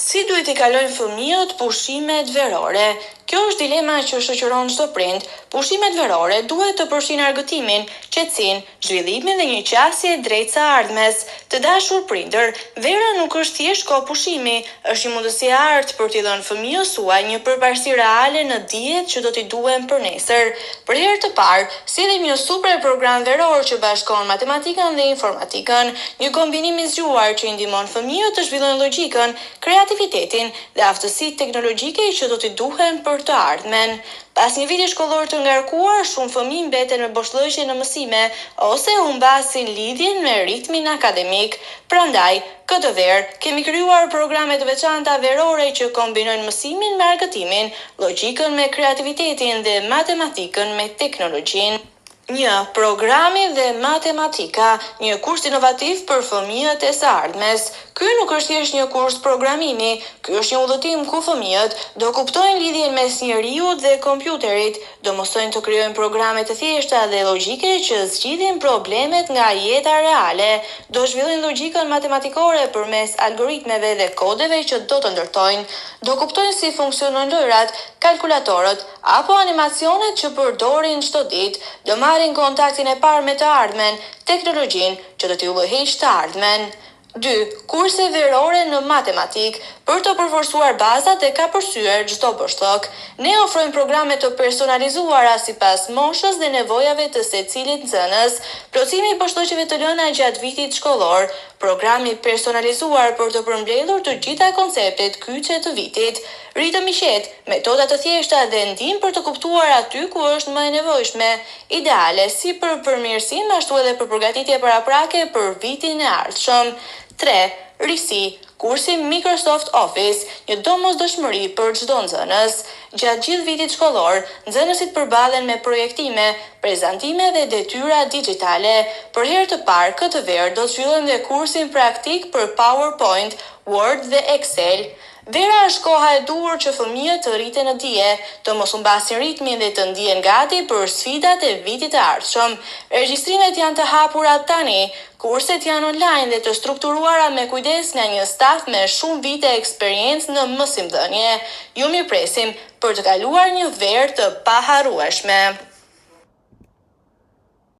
Si duhet i kalojnë fëmijët pushimet verore? Kjo është dilema që shoqëron çdo prind. Pushimet verore duhet të përfshijnë argëtimin, qetësinë, zhvillimin dhe një qasje drejt së ardhmes. Të dashur prindër, vera nuk është thjesht kohë pushimi, është një mundësi e artë për t'i dhënë fëmijës suaj një përparësi reale në dijet që do t'i duhen për nesër. Për herë të parë, sillim një super program veror që bashkon matematikën dhe informatikën, një kombinim i zgjuar që i ndihmon fëmijët të zhvillojnë logjikën, kreativitetin dhe aftësitë teknologjike që do t'i duhen për të ardhmen. Pas një viti shkollor të ngarkuar, shumë fëmijë mbeten me boshllëqje në mësime ose humbasin lidhjen me ritmin akademik. Prandaj, këtë verë kemi krijuar programe të veçanta verore që kombinojnë mësimin me argëtimin, logjikën me kreativitetin dhe matematikën me teknologjinë. 1. Programi dhe matematika, një kurs inovativ për fëmijët e së ardhmes. Ky nuk është thjesht një kurs programimi, ky është një udhëtim ku fëmijët do kuptojnë lidhjen mes njeriut dhe kompjuterit, do mësojnë të krijojnë programe të thjeshta dhe logjike që zgjidhin problemet nga jeta reale, do zhvillojnë logjikën matematikore përmes algoritmeve dhe kodeve që do të ndërtojnë, do kuptojnë si funksionojnë lojrat, kalkulatorët apo animacionet që përdorin çdo ditë, do marrin kontaktin e parë me të ardhmen, teknologjinë që do t'i udhëheqë të ardhmen. 2. Kurse verore në matematik. Për të përforcuar bazat e ka përsyer çdo boshllok. Ne ofrojmë programe të personalizuara sipas moshës dhe nevojave të secilit nxënës, plotësimi i boshllëqeve të lëna gjatë vitit shkollor, programi personalizuar për të përmbledhur të gjitha konceptet kyçe të vitit, ritëm i qetë, metoda të thjeshta dhe ndihmë për të kuptuar aty ku është më e nevojshme, ideale si për përmirësim ashtu edhe për përgatitje paraprake për vitin e ardhshëm. 3. Risi, kursi Microsoft Office, një domosdoshmëri për çdo nxënës. Gjatë gjithë vitit shkollor, nxënësit përballen me projektime, prezantime dhe detyra digjitale. Për herë të parë këtë verë do të zhvillojmë dhe kursin praktik për PowerPoint, Word dhe Excel. Vera është koha e duhur që fëmijët të rriten në dije, të mos humbasin ritmin dhe të ndihen gati për sfidat e vitit të ardhshëm. Regjistrimet janë të hapura tani, kurset janë online dhe të strukturuara me kujdes nga një staf me shumë vite eksperiencë në mësimdhënie. Ju mirëpresim për të kaluar një verë të paharrueshme.